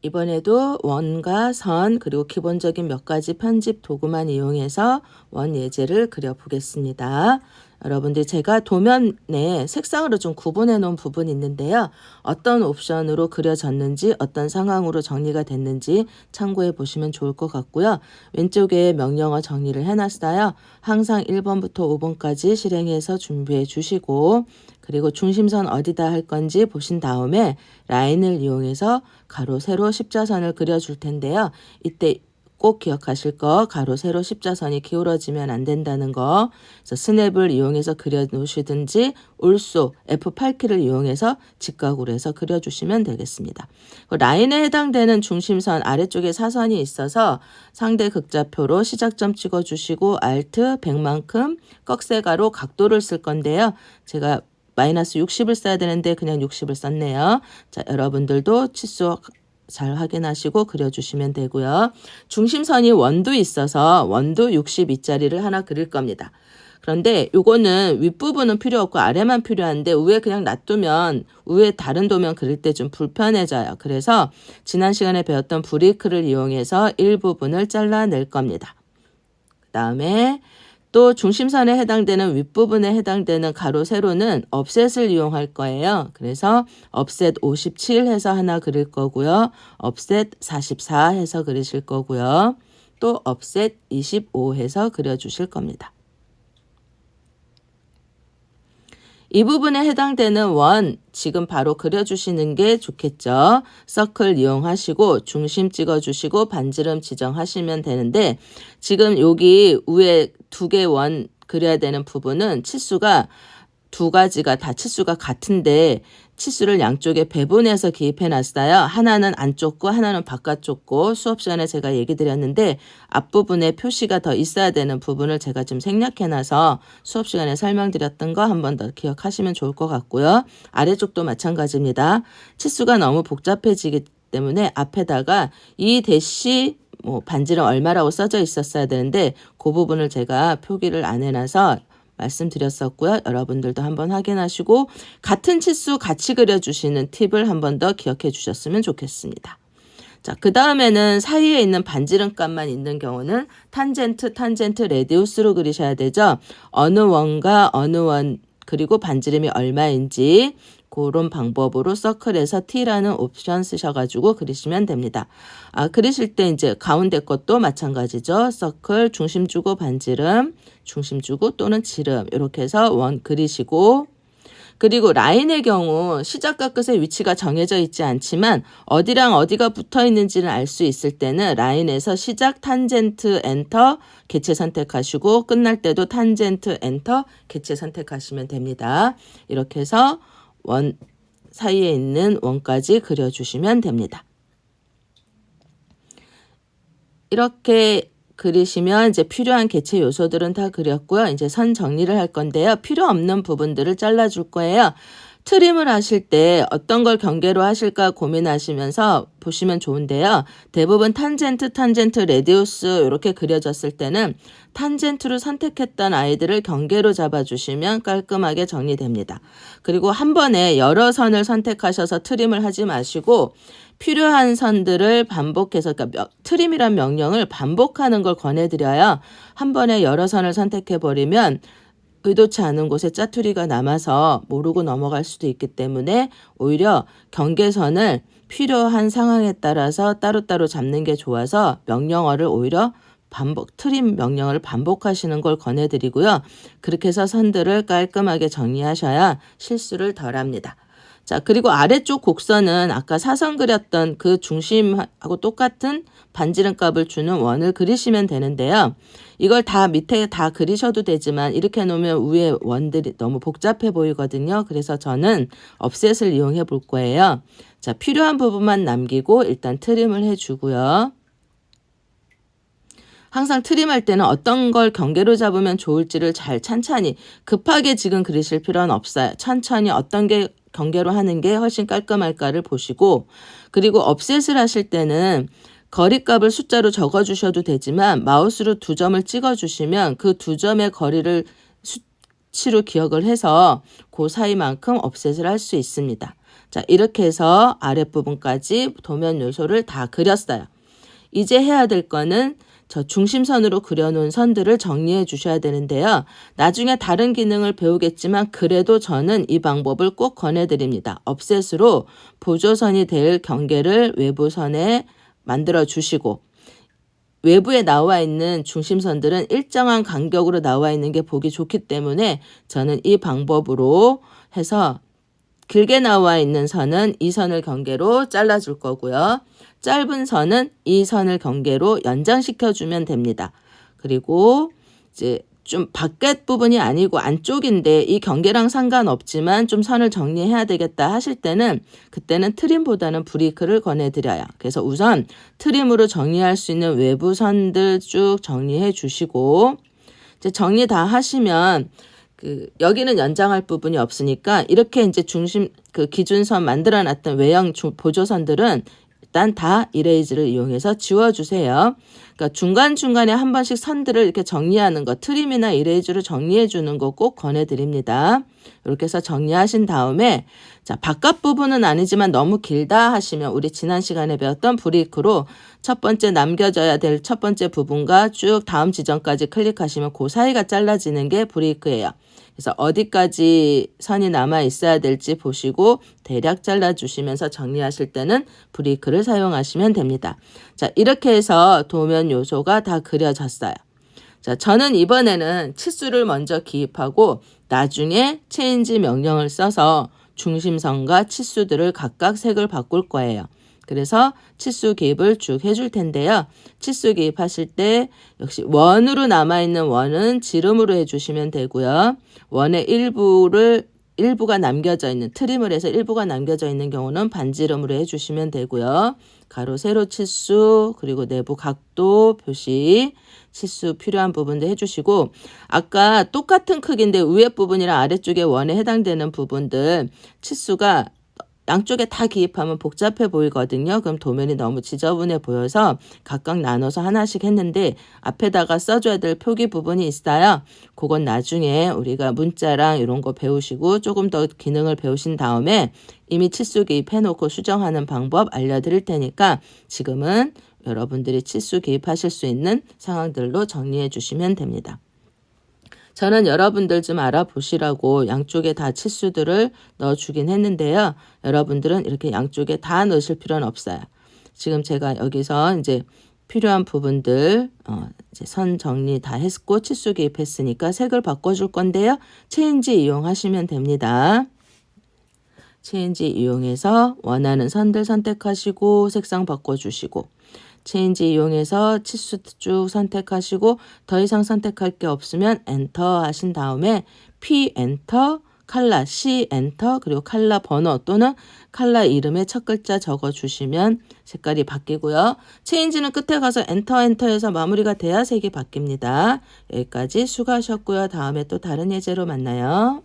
이번에도 원과 선 그리고 기본적인 몇 가지 편집 도구만 이용해서 원 예제를 그려보겠습니다. 여러분들 제가 도면에 색상으로 좀 구분해 놓은 부분이 있는데요. 어떤 옵션으로 그려졌는지 어떤 상황으로 정리가 됐는지 참고해 보시면 좋을 것 같고요. 왼쪽에 명령어 정리를 해놨어요. 항상 1번부터 5번까지 실행해서 준비해 주시고 그리고 중심선 어디다 할 건지 보신 다음에 라인을 이용해서 가로, 세로, 십자선을 그려줄 텐데요. 이때 꼭 기억하실 거 가로, 세로, 십자선이 기울어지면 안 된다는 거. 그래서 스냅을 이용해서 그려놓으시든지 울소 F8키를 이용해서 직각으로 해서 그려주시면 되겠습니다. 라인에 해당되는 중심선 아래쪽에 사선이 있어서 상대 극좌표로 시작점 찍어주시고 Alt 100만큼 꺽쇠가로 각도를 쓸 건데요. 제가 마이너스 60을 써야 되는데 그냥 60을 썼네요. 자, 여러분들도 치수 잘 확인하시고 그려주시면 되고요. 중심선이 원도 있어서 원도 62짜리를 하나 그릴 겁니다. 그런데 요거는 윗부분은 필요 없고 아래만 필요한데 위에 그냥 놔두면 위에 다른 도면 그릴 때 좀 불편해져요. 그래서 지난 시간에 배웠던 브레이크를 이용해서 일부분을 잘라낼 겁니다. 그 다음에 또 중심선에 해당되는 윗부분에 해당되는 가로 세로는 offset을 이용할 거예요. 그래서 offset 57 해서 하나 그릴 거고요. offset 44 해서 그리실 거고요. 또 offset 25 해서 그려주실 겁니다. 이 부분에 해당되는 원 지금 바로 그려주시는 게 좋겠죠. 서클 이용하시고 중심 찍어주시고 반지름 지정하시면 되는데 지금 여기 위에 두 개 원 그려야 되는 부분은 치수가 두 가지가 다 치수가 같은데 치수를 양쪽에 배분해서 기입해 놨어요. 하나는 안쪽 거 하나는 바깥쪽 거 수업 시간에 제가 얘기 드렸는데 앞부분에 표시가 더 있어야 되는 부분을 제가 좀 생략해 놔서 수업 시간에 설명드렸던 거 한 번 더 기억하시면 좋을 것 같고요. 아래쪽도 마찬가지입니다. 치수가 너무 복잡해지기 때문에 앞에다가 이 대시 반지름 얼마라고 써져 있었어야 되는데 그 부분을 제가 표기를 안 해놔서 말씀드렸었고요. 여러분들도 한번 확인하시고 같은 치수 같이 그려주시는 팁을 한 번 더 기억해 주셨으면 좋겠습니다. 자, 그 다음에는 사이에 있는 반지름 값만 있는 경우는 탄젠트, 레디우스로 그리셔야 되죠. 어느 원과 어느 원 그리고 반지름이 얼마인지 그런 방법으로 서클에서 T라는 옵션 쓰셔가지고 그리시면 됩니다. 그리실 때 이제 가운데 것도 마찬가지죠. 서클, 중심 주고 반지름, 중심 주고 또는 지름 이렇게 해서 원 그리시고 그리고 라인의 경우 시작과 끝의 위치가 정해져 있지 않지만 어디랑 어디가 붙어 있는지는 알 수 있을 때는 라인에서 시작 탄젠트 엔터 개체 선택하시고 끝날 때도 탄젠트 엔터 개체 선택하시면 됩니다. 이렇게 해서 원 사이에 있는 원까지 그려주시면 됩니다. 이렇게 그리시면 이제 필요한 개체 요소들은 다 그렸고요. 이제 선 정리를 할 건데요. 필요 없는 부분들을 잘라줄 거예요. 트림을 하실 때 어떤 걸 경계로 하실까 고민하시면서 보시면 좋은데요. 대부분 탄젠트, 레디우스 이렇게 그려졌을 때는 탄젠트로 선택했던 아이들을 경계로 잡아주시면 깔끔하게 정리됩니다. 그리고 한 번에 여러 선을 선택하셔서 트림을 하지 마시고 필요한 선들을 반복해서 그러니까 트림이란 명령을 반복하는 걸 권해드려요. 한 번에 여러 선을 선택해버리면 의도치 않은 곳에 짜투리가 남아서 모르고 넘어갈 수도 있기 때문에 오히려 경계선을 필요한 상황에 따라서 따로따로 잡는 게 좋아서 명령어를 오히려 트림 명령을 반복하시는 걸 권해드리고요. 그렇게 해서 선들을 깔끔하게 정리하셔야 실수를 덜 합니다. 자, 그리고 아래쪽 곡선은 아까 사선 그렸던 그 중심하고 똑같은 반지름 값을 주는 원을 그리시면 되는데요. 이걸 다 밑에 다 그리셔도 되지만 이렇게 놓으면 위에 원들이 너무 복잡해 보이거든요. 그래서 저는 offset을 이용해 볼 거예요. 자, 필요한 부분만 남기고 일단 트림을 해주고요. 항상 트림할 때는 어떤 걸 경계로 잡으면 좋을지를 잘 천천히 급하게 지금 그리실 필요는 없어요. 천천히 어떤 게 경계로 하는 게 훨씬 깔끔할까를 보시고 그리고 offset을 하실 때는 거리값을 숫자로 적어주셔도 되지만 마우스로 두 점을 찍어주시면 그 두 점의 거리를 수치로 기억을 해서 그 사이만큼 offset을 할 수 있습니다. 자, 이렇게 해서 아랫부분까지 도면 요소를 다 그렸어요. 이제 해야 될 거는 저 중심선으로 그려놓은 선들을 정리해 주셔야 되는데요. 나중에 다른 기능을 배우겠지만 그래도 저는 이 방법을 꼭 권해드립니다. offset으로 보조선이 될 경계를 외부선에 만들어 주시고 외부에 나와 있는 중심선들은 일정한 간격으로 나와 있는 게 보기 좋기 때문에 저는 이 방법으로 해서 길게 나와 있는 선은 이 선을 경계로 잘라줄 거고요. 짧은 선은 이 선을 경계로 연장시켜 주면 됩니다. 그리고 이제 좀 밖에 부분이 아니고 안쪽인데 이 경계랑 상관없지만 좀 선을 정리해야 되겠다 하실 때는 그때는 트림보다는 브레이크를 권해드려요. 그래서 우선 트림으로 정리할 수 있는 외부 선들 쭉 정리해 주시고 이제 정리 다 하시면 여기는 연장할 부분이 없으니까 이렇게 이제 중심 기준선 만들어 놨던 외형 보조선들은 일단 다 이레이즈를 이용해서 지워주세요. 그러니까 중간중간에 한 번씩 선들을 이렇게 정리하는 거, 트림이나 이레이즈로 정리해 주는 거 꼭 권해드립니다. 이렇게 해서 정리하신 다음에 자, 바깥 부분은 아니지만 너무 길다 하시면 우리 지난 시간에 배웠던 브레이크로 첫 번째 남겨져야 될 첫 번째 부분과 쭉 다음 지점까지 클릭하시면 그 사이가 잘라지는 게 브레이크예요. 그래서 어디까지 선이 남아 있어야 될지 보시고 대략 잘라주시면서 정리하실 때는 브레이크를 사용하시면 됩니다. 자, 이렇게 해서 도면 요소가 다 그려졌어요. 자, 저는 이번에는 치수를 먼저 기입하고 나중에 체인지 명령을 써서 중심선과 치수들을 각각 색을 바꿀 거예요. 그래서 치수 기입을 쭉 해줄 텐데요. 치수 기입하실 때 역시 원으로 남아있는 원은 지름으로 해주시면 되고요. 원의 일부가 남겨져 있는 트림을 해서 일부가 남겨져 있는 경우는 반지름으로 해주시면 되고요. 가로 세로 치수 그리고 내부 각도 표시 치수 필요한 부분도 해주시고 아까 똑같은 크기인데 위에 부분이랑 아래쪽에 원에 해당되는 부분들 치수가 양쪽에 다 기입하면 복잡해 보이거든요. 그럼 도면이 너무 지저분해 보여서 각각 나눠서 하나씩 했는데 앞에다가 써줘야 될 표기 부분이 있어요. 그건 나중에 우리가 문자랑 이런 거 배우시고 조금 더 기능을 배우신 다음에 이미 치수 기입해놓고 수정하는 방법 알려드릴 테니까 지금은 여러분들이 치수 기입하실 수 있는 상황들로 정리해 주시면 됩니다. 저는 여러분들 좀 알아보시라고 양쪽에 다 치수들을 넣어주긴 했는데요. 여러분들은 이렇게 양쪽에 다 넣으실 필요는 없어요. 지금 제가 여기서 이제 필요한 부분들 이제 선 정리 다 했고 치수 기입했으니까 색을 바꿔줄 건데요. 체인지 이용하시면 됩니다. 체인지 이용해서 원하는 선들 선택하시고 색상 바꿔주시고 체인지 이용해서 치수 쭉 선택하시고 더 이상 선택할 게 없으면 엔터 하신 다음에 P 엔터, 컬러 C 엔터 그리고 컬러 번호 또는 컬러 이름의 첫 글자 적어주시면 색깔이 바뀌고요. 체인지는 끝에 가서 엔터해서 마무리가 돼야 색이 바뀝니다. 여기까지 수고하셨고요. 다음에 또 다른 예제로 만나요.